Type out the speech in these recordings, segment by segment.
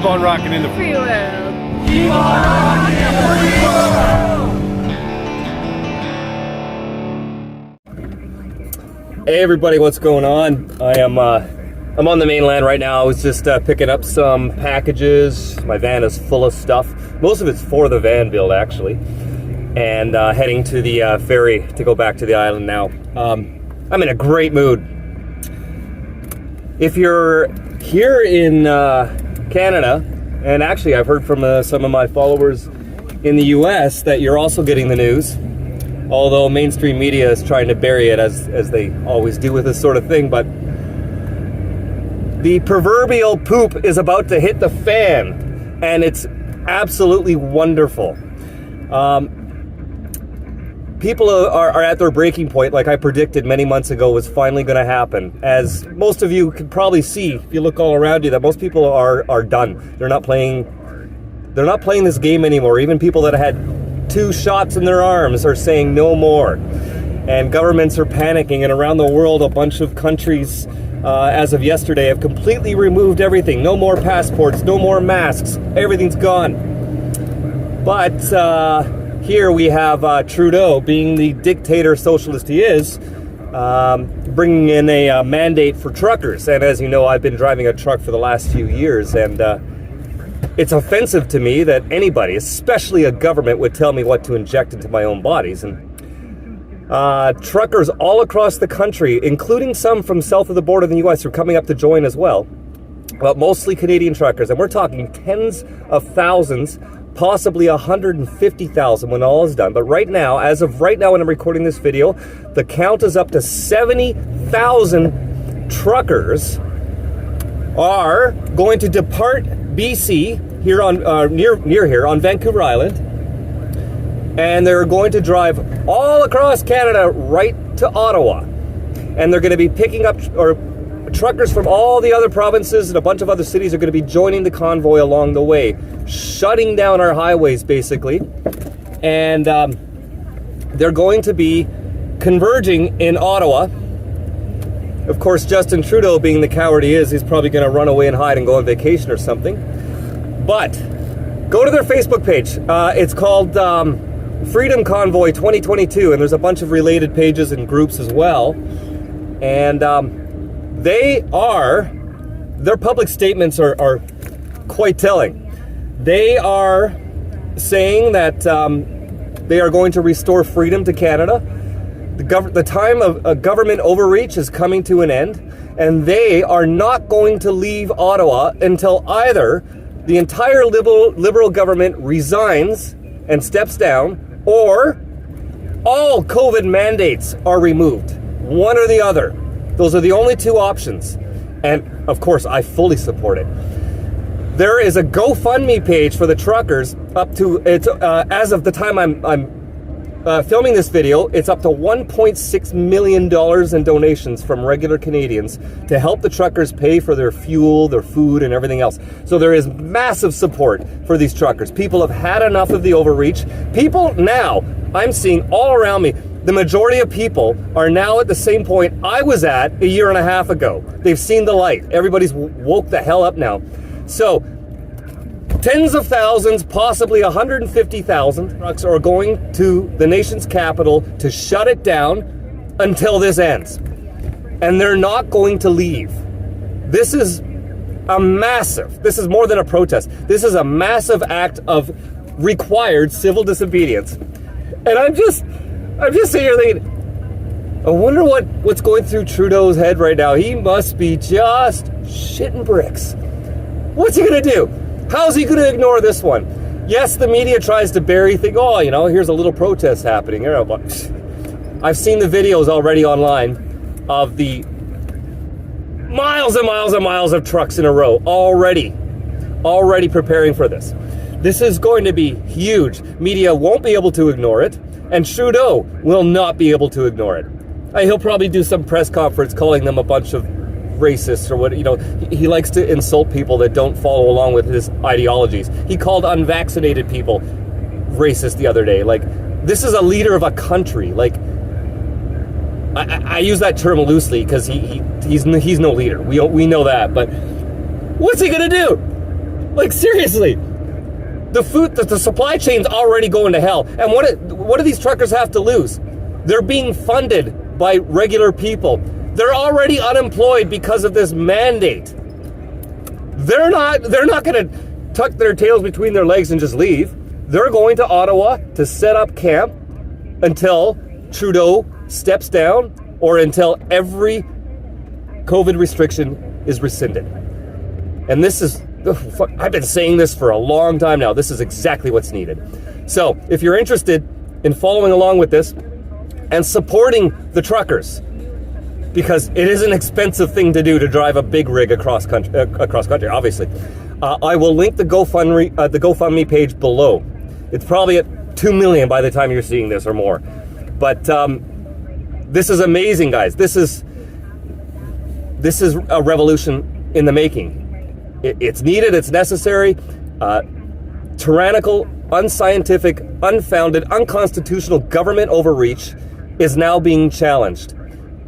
Keep on rocking in the free world. Keep on rocking in the free world. Hey everybody, what's going on? I'm on the mainland right now. I was just picking up some packages. My van is full of stuff. Most of it's for the van build, actually. And heading to the ferry to go back to the island now. I'm in a great mood. If you're here in Canada, and actually I've heard from some of my followers in the US that you're also getting the news, although mainstream media is trying to bury it as they always do with this sort of thing, but the proverbial poop is about to hit the fan, and it's absolutely wonderful. People are at their breaking point, like I predicted many months ago was finally going to happen. As most of you can probably see, if you look all around you, that most people are done. They're not playing this game anymore. Even people that had 2 shots in their arms are saying no more. And governments are panicking, and around the world, a bunch of countries, as of yesterday, have completely removed everything. No more passports, no more masks, everything's gone. But here we have Trudeau, being the dictator socialist he is, bringing in a mandate for truckers. And as you know, I've been driving a truck for the last few years, and it's offensive to me that anybody, especially a government, would tell me what to inject into my own bodies. And truckers all across the country, including some from south of the border in the US, are coming up to join as well. But mostly Canadian truckers, and we're talking tens of thousands, possibly 150,000 when all is done. But right now, as of right now when I'm recording this video, the count is up to 70,000 truckers are going to depart BC here on near here on Vancouver Island, and they're going to drive all across Canada right to Ottawa, and they're going to be picking up truckers from all the other provinces, and a bunch of other cities are going to be joining the convoy along the way, shutting down our highways basically, and they're going to be converging in Ottawa. Of course, Justin Trudeau, being the coward he is, he's probably going to run away and hide and go on vacation or something. But go to their Facebook page. It's called Freedom Convoy 2022, and there's a bunch of related pages and groups as well. And their public statements are quite telling. They are saying that they are going to restore freedom to Canada. The time of government overreach is coming to an end, and they are not going to leave Ottawa until either the entire liberal government resigns and steps down, or all COVID mandates are removed. One or the other. Those are the only 2 options. And of course, I fully support it. There is a GoFundMe page for the truckers up to, it's as of the time I'm filming this video, it's up to $1.6 million in donations from regular Canadians to help the truckers pay for their fuel, their food, and everything else. So there is massive support for these truckers. People have had enough of the overreach. People now, I'm seeing all around me, the majority of people are now at the same point I was at a year and a half ago. They've seen the light. Everybody's woke the hell up now. So, tens of thousands, possibly 150,000 trucks are going to the nation's capital to shut it down until this ends. And they're not going to leave. This is this is more than a protest. This is a massive act of required civil disobedience. And I'm just sitting here thinking, I wonder what's going through Trudeau's head right now. He must be just shitting bricks. What's he gonna do? How's he gonna ignore this one? Yes, the media tries to bury things. Oh, here's a little protest happening. I've seen the videos already online of the miles and miles and miles of trucks in a row already preparing for this. This is going to be huge. Media won't be able to ignore it, and Trudeau will not be able to ignore it. He'll probably do some press conference calling them a bunch of racists or what. He likes to insult people that don't follow along with his ideologies. He called unvaccinated people racist the other day. Like, this is a leader of a country. Like, I use that term loosely because he's no leader. We know that, but what's he gonna do? Like, seriously. The supply chain's already going to hell. And what do these truckers have to lose? They're being funded by regular people. They're already unemployed because of this mandate. They're not going to tuck their tails between their legs and just leave. They're going to Ottawa to set up camp until Trudeau steps down or until every COVID restriction is rescinded. And this is, I've been saying this for a long time now. This is exactly what's needed. So if you're interested in following along with this and supporting the truckers, because it is an expensive thing to do to drive a big rig across country, obviously. I will link the GoFundMe page below. It's probably at 2 million by the time you're seeing this or more. But this is amazing, guys. This is a revolution in the making. It's needed, it's necessary. Tyrannical, unscientific, unfounded, unconstitutional government overreach is now being challenged.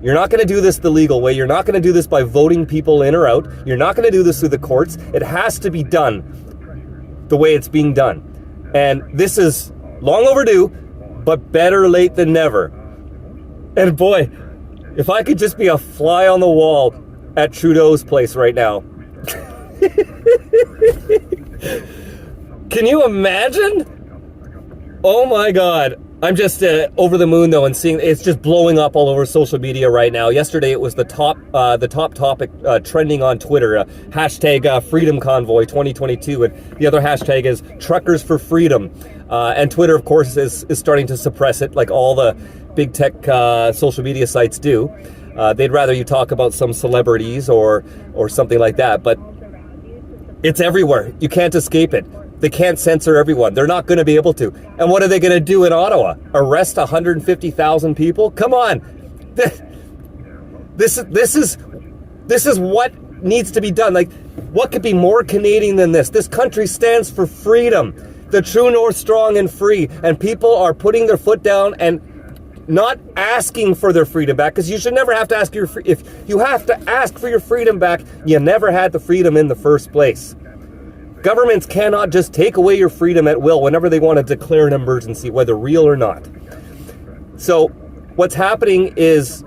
You're not going to do this the legal way. You're not going to do this by voting people in or out. You're not going to do this through the courts. It has to be done the way it's being done. And this is long overdue, but better late than never. And boy, if I could just be a fly on the wall at Trudeau's place right now. Can you imagine? Oh my God. I'm just over the moon though, and seeing it's just blowing up all over social media right now. Yesterday it was the top topic trending on Twitter, hashtag Freedom Convoy 2022, and the other hashtag is Truckers for Freedom. And Twitter, of course, is starting to suppress it, like all the big tech social media sites do. They'd rather you talk about some celebrities or something like that, but it's everywhere. You can't escape it. They can't censor everyone. They're not going to be able to. And what are they going to do in Ottawa? Arrest 150,000 people? Come on. This is what needs to be done. Like, what could be more Canadian than this? This country stands for freedom. The true north, strong and free. And people are putting their foot down and not asking for their freedom back, because you should never have to ask if you have to ask for your freedom back, you never had the freedom in the first place. Governments cannot just take away your freedom at will whenever they want to declare an emergency, whether real or not. So what's happening is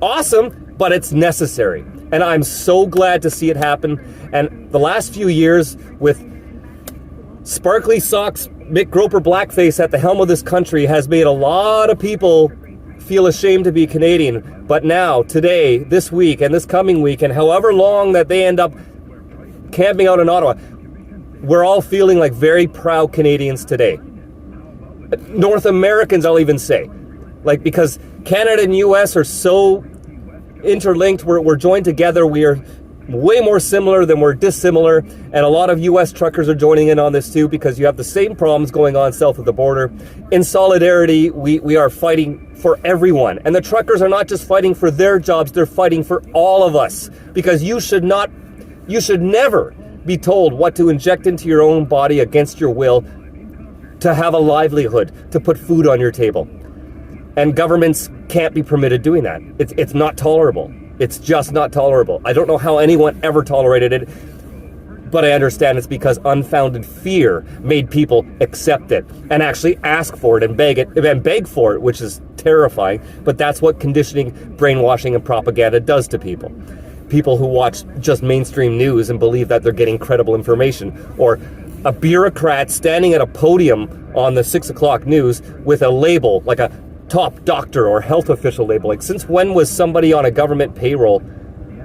awesome, but it's necessary. And I'm so glad to see it happen. And the last few years with sparkly socks, Mick Groper blackface at the helm of this country has made a lot of people feel ashamed to be Canadian. But now, today, this week, and this coming week, and however long that they end up camping out in Ottawa, we're all feeling like very proud Canadians today. North Americans, I'll even say. Like, because Canada and US are so interlinked, we're joined together, we are way more similar than we're dissimilar, and a lot of US truckers are joining in on this too, because you have the same problems going on south of the border. In solidarity, we are fighting for everyone. And the truckers are not just fighting for their jobs, they're fighting for all of us. Because you should never be told what to inject into your own body against your will to have a livelihood, to put food on your table. And governments can't be permitted doing that. It's not tolerable. It's just not tolerable. I don't know how anyone ever tolerated it, but I understand it's because unfounded fear made people accept it and actually ask for it and beg for it, which is terrifying. But that's what conditioning, brainwashing, and propaganda does to people. People who watch just mainstream news and believe that they're getting credible information, or a bureaucrat standing at a podium on the 6 o'clock news with a label, like a top doctor or health official label. Like, since when was somebody on a government payroll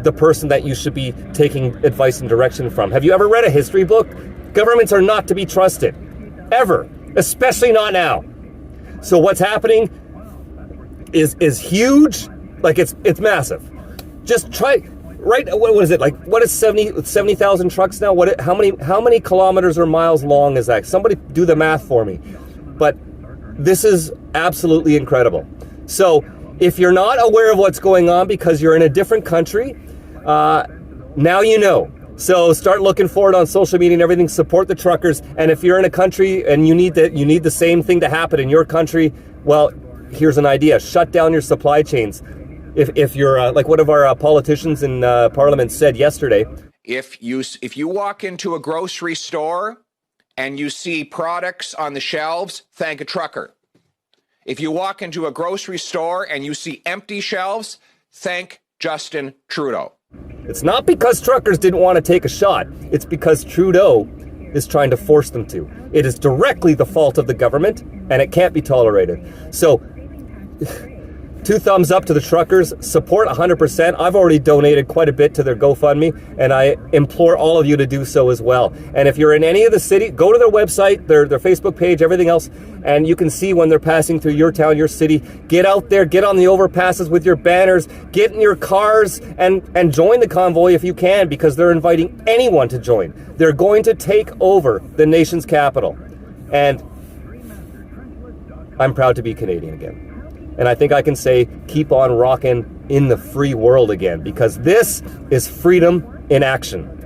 the person that you should be taking advice and direction from? Have you ever read a history book? Governments are not to be trusted, ever, especially not now. So what's happening is huge. Like, it's massive. Just try. Right, what is it like? What is 70,000 trucks now? How many kilometers or miles long is that? Somebody do the math for me. But this is absolutely incredible. So if you're not aware of what's going on because you're in a different country, now you know. So start looking for it on social media and everything. Support the truckers. And if you're in a country and you need the same thing to happen in your country, well, here's an idea: shut down your supply chains. If you're like one of our politicians in Parliament said yesterday, If you walk into a grocery store and you see products on the shelves, thank a trucker. If you walk into a grocery store and you see empty shelves, thank Justin Trudeau. It's not because truckers didn't want to take a shot. It's because Trudeau is trying to force them to. It is directly the fault of the government, and it can't be tolerated. So, 2 thumbs up to the truckers. Support 100%. I've already donated quite a bit to their GoFundMe, and I implore all of you to do so as well. And if you're in any of the city, go to their website, their Facebook page, everything else, and you can see when they're passing through your town, your city. Get out there, get on the overpasses with your banners, get in your cars, and join the convoy if you can, because they're inviting anyone to join. They're going to take over the nation's capital. And I'm proud to be Canadian again. And I think I can say, keep on rocking in the free world again, because this is freedom in action.